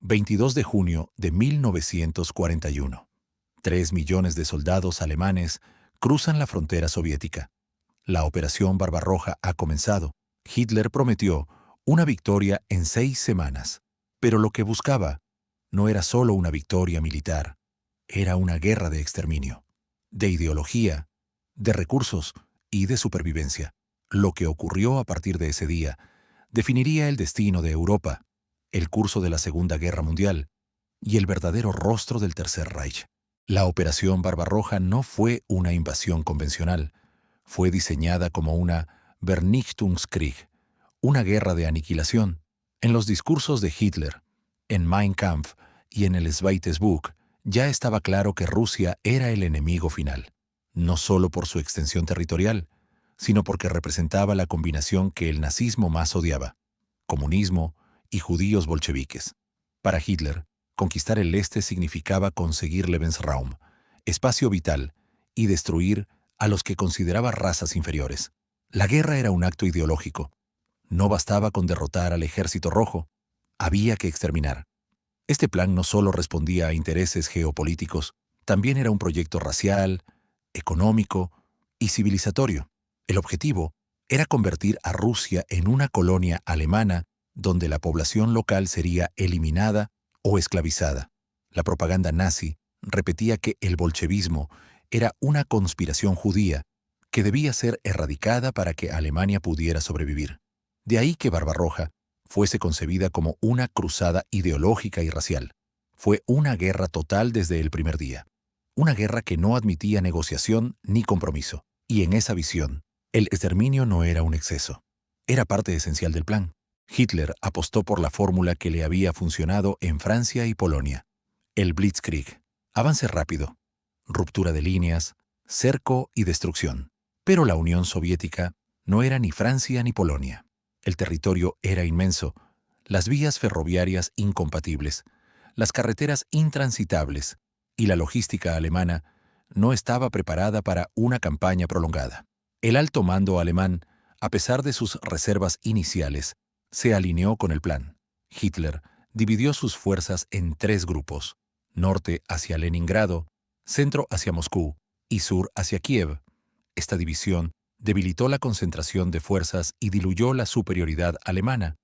22 de junio de 1941. 3 millones de soldados alemanes cruzan la frontera soviética. La Operación Barbarroja ha comenzado. Hitler prometió una victoria en 6 semanas. Pero lo que buscaba no era solo una victoria militar, era una guerra de exterminio, de ideología, de recursos y de supervivencia. Lo que ocurrió a partir de ese día definiría el destino de Europa, el curso de la Segunda Guerra Mundial y el verdadero rostro del Tercer Reich. La Operación Barbarroja no fue una invasión convencional, fue diseñada como una Vernichtungskrieg, una guerra de aniquilación. En los discursos de Hitler, en Mein Kampf y en el Zweites Buch, ya estaba claro que Rusia era el enemigo final, no solo por su extensión territorial, sino porque representaba la combinación que el nazismo más odiaba: comunismo y judíos bolcheviques. Para Hitler, conquistar el este significaba conseguir Lebensraum, espacio vital, y destruir a los que consideraba razas inferiores. La guerra era un acto ideológico. No bastaba con derrotar al Ejército Rojo, había que exterminar. Este plan no solo respondía a intereses geopolíticos, también era un proyecto racial, económico y civilizatorio. El objetivo era convertir a Rusia en una colonia alemana donde la población local sería eliminada o esclavizada. La propaganda nazi repetía que el bolchevismo era una conspiración judía que debía ser erradicada para que Alemania pudiera sobrevivir. De ahí que Barbarroja fuese concebida como una cruzada ideológica y racial. Fue una guerra total desde el primer día. Una guerra que no admitía negociación ni compromiso. Y en esa visión, el exterminio no era un exceso. Era parte esencial del plan. Hitler apostó por la fórmula que le había funcionado en Francia y Polonia: el Blitzkrieg. Avance rápido, ruptura de líneas, cerco y destrucción. Pero la Unión Soviética no era ni Francia ni Polonia. El territorio era inmenso, las vías ferroviarias incompatibles, las carreteras intransitables, y la logística alemana no estaba preparada para una campaña prolongada. El alto mando alemán, a pesar de sus reservas iniciales, se alineó con el plan. Hitler dividió sus fuerzas en 3 grupos: norte hacia Leningrado, centro hacia Moscú y sur hacia Kiev. Esta división debilitó la concentración de fuerzas y diluyó la superioridad alemana.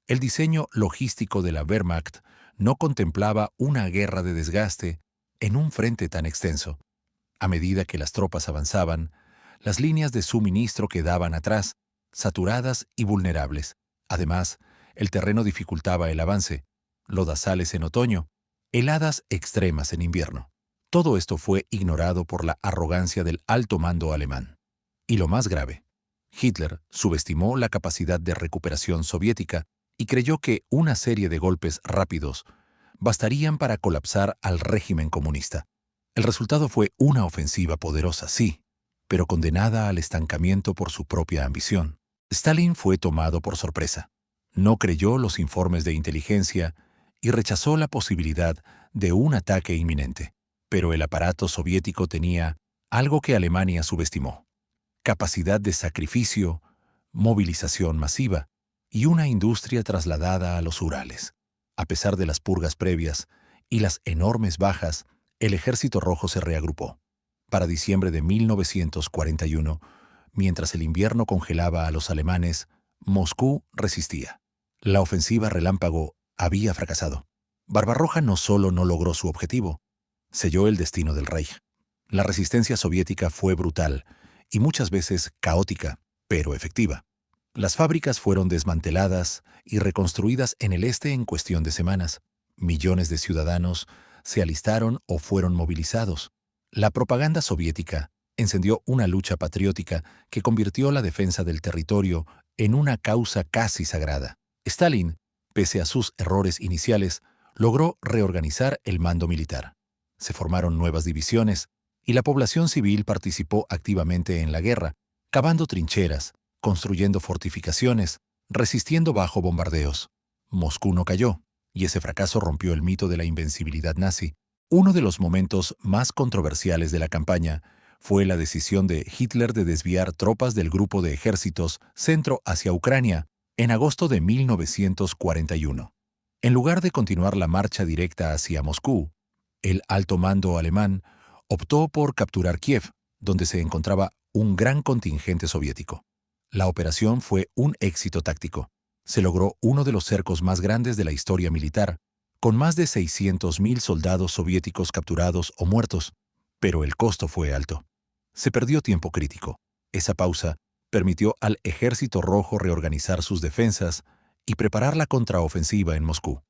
El diseño logístico de la Wehrmacht no contemplaba una guerra de desgaste en un frente tan extenso. A medida que las tropas avanzaban, las líneas de suministro quedaban atrás, saturadas y vulnerables. Además, el terreno dificultaba el avance: lodazales en otoño, heladas extremas en invierno. Todo esto fue ignorado por la arrogancia del alto mando alemán. Y lo más grave, Hitler subestimó la capacidad de recuperación soviética y creyó que una serie de golpes rápidos bastarían para colapsar al régimen comunista. El resultado fue una ofensiva poderosa, sí, pero condenada al estancamiento por su propia ambición. Stalin fue tomado por sorpresa. No creyó los informes de inteligencia y rechazó la posibilidad de un ataque inminente. Pero el aparato soviético tenía algo que Alemania subestimó: capacidad de sacrificio, movilización masiva y una industria trasladada a los Urales. A pesar de las purgas previas y las enormes bajas, el Ejército Rojo se reagrupó. Para diciembre de 1941, mientras el invierno congelaba a los alemanes, Moscú resistía. La ofensiva relámpago había fracasado. Barbarroja no solo no logró su objetivo, selló el destino del Reich. La resistencia soviética fue brutal y muchas veces caótica, pero efectiva. Las fábricas fueron desmanteladas y reconstruidas en el este en cuestión de semanas. Millones de ciudadanos se alistaron o fueron movilizados. La propaganda soviética encendió una lucha patriótica que convirtió la defensa del territorio en una causa casi sagrada. Stalin, pese a sus errores iniciales, logró reorganizar el mando militar. Se formaron nuevas divisiones y la población civil participó activamente en la guerra, cavando trincheras, construyendo fortificaciones, resistiendo bajo bombardeos. Moscú no cayó, y ese fracaso rompió el mito de la invencibilidad nazi. Uno de los momentos más controversiales de la campaña fue la decisión de Hitler de desviar tropas del grupo de ejércitos centro hacia Ucrania en agosto de 1941. En lugar de continuar la marcha directa hacia Moscú, el alto mando alemán optó por capturar Kiev, donde se encontraba un gran contingente soviético. La operación fue un éxito táctico. Se logró uno de los cercos más grandes de la historia militar, con más de 600.000 soldados soviéticos capturados o muertos, pero el costo fue alto. Se perdió tiempo crítico. Esa pausa permitió al Ejército Rojo reorganizar sus defensas y preparar la contraofensiva en Moscú.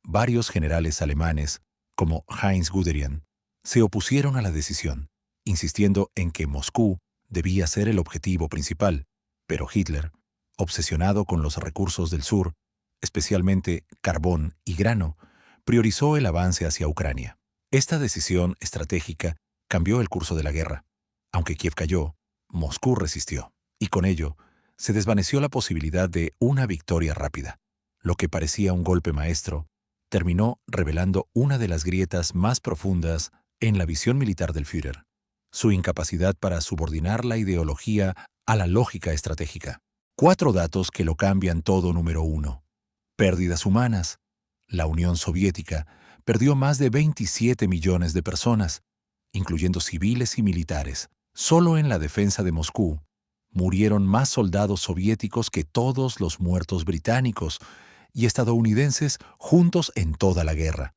Varios generales alemanes, como Heinz Guderian, se opusieron a la decisión, insistiendo en que Moscú debía ser el objetivo principal, pero Hitler, obsesionado con los recursos del sur, especialmente carbón y grano, priorizó el avance hacia Ucrania. Esta decisión estratégica cambió el curso de la guerra. Aunque Kiev cayó, Moscú resistió, y con ello se desvaneció la posibilidad de una victoria rápida. Lo que parecía un golpe maestro terminó revelando una de las grietas más profundas en la visión militar del Führer: su incapacidad para subordinar la ideología a la lógica estratégica. 4 datos que lo cambian todo. Número 1. Pérdidas humanas. La Unión Soviética perdió más de 27 millones de personas, incluyendo civiles y militares. Solo en la defensa de Moscú murieron más soldados soviéticos que todos los muertos británicos y estadounidenses juntos en toda la guerra.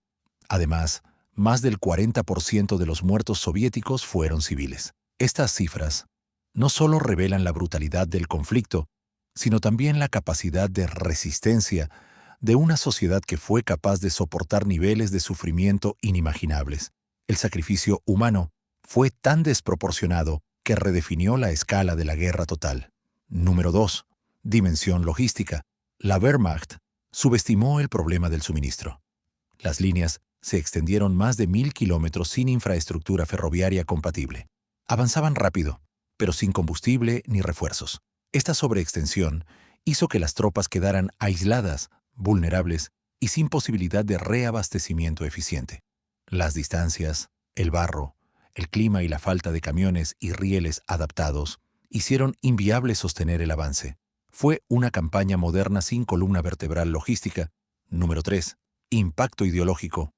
Además, más del 40% de los muertos soviéticos fueron civiles. Estas cifras no solo revelan la brutalidad del conflicto, sino también la capacidad de resistencia de una sociedad que fue capaz de soportar niveles de sufrimiento inimaginables. El sacrificio humano fue tan desproporcionado que redefinió la escala de la guerra total. Número 2. Dimensión logística. La Wehrmacht subestimó el problema del suministro. Las líneas se extendieron más de 1.000 kilómetros sin infraestructura ferroviaria compatible. Avanzaban rápido, pero sin combustible ni refuerzos. Esta sobreextensión hizo que las tropas quedaran aisladas, vulnerables y sin posibilidad de reabastecimiento eficiente. Las distancias, el barro, el clima y la falta de camiones y rieles adaptados hicieron inviable sostener el avance. Fue una campaña moderna sin columna vertebral logística. Número 3. Impacto ideológico.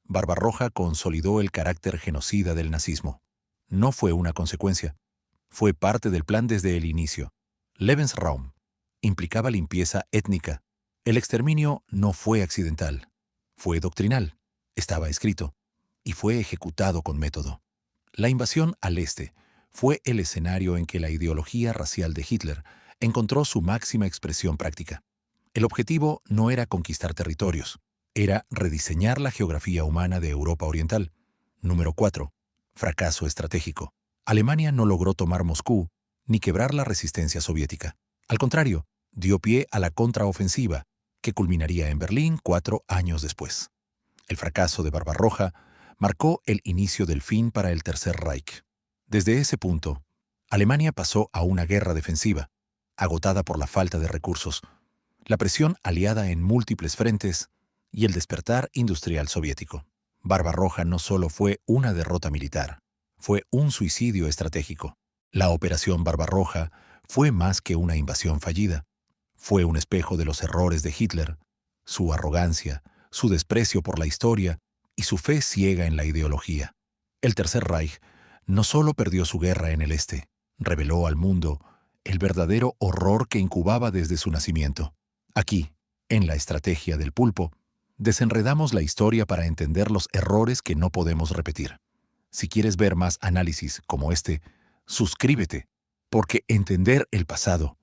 Barbarroja consolidó el carácter genocida del nazismo. No fue una consecuencia. Fue parte del plan desde el inicio. Lebensraum implicaba limpieza étnica. El exterminio no fue accidental. Fue doctrinal. Estaba escrito. Y fue ejecutado con método. La invasión al este fue el escenario en que la ideología racial de Hitler encontró su máxima expresión práctica. El objetivo no era conquistar territorios, era rediseñar la geografía humana de Europa Oriental. Número 4. Fracaso estratégico. Alemania no logró tomar Moscú ni quebrar la resistencia soviética. Al contrario, dio pie a la contraofensiva, que culminaría en Berlín 4 años después. El fracaso de Barbarroja marcó el inicio del fin para el Tercer Reich. Desde ese punto, Alemania pasó a una guerra defensiva, agotada por la falta de recursos, la presión aliada en múltiples frentes y el despertar industrial soviético. Barbarroja no solo fue una derrota militar, fue un suicidio estratégico. La Operación Barbarroja fue más que una invasión fallida. Fue un espejo de los errores de Hitler, su arrogancia, su desprecio por la historia y su fe ciega en la ideología. El Tercer Reich no solo perdió su guerra en el este, reveló al mundo el verdadero horror que incubaba desde su nacimiento. Aquí, en la estrategia del pulpo, desenredamos la historia para entender los errores que no podemos repetir. Si quieres ver más análisis como este, suscríbete, porque entender el pasado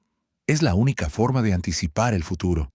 es la única forma de anticipar el futuro.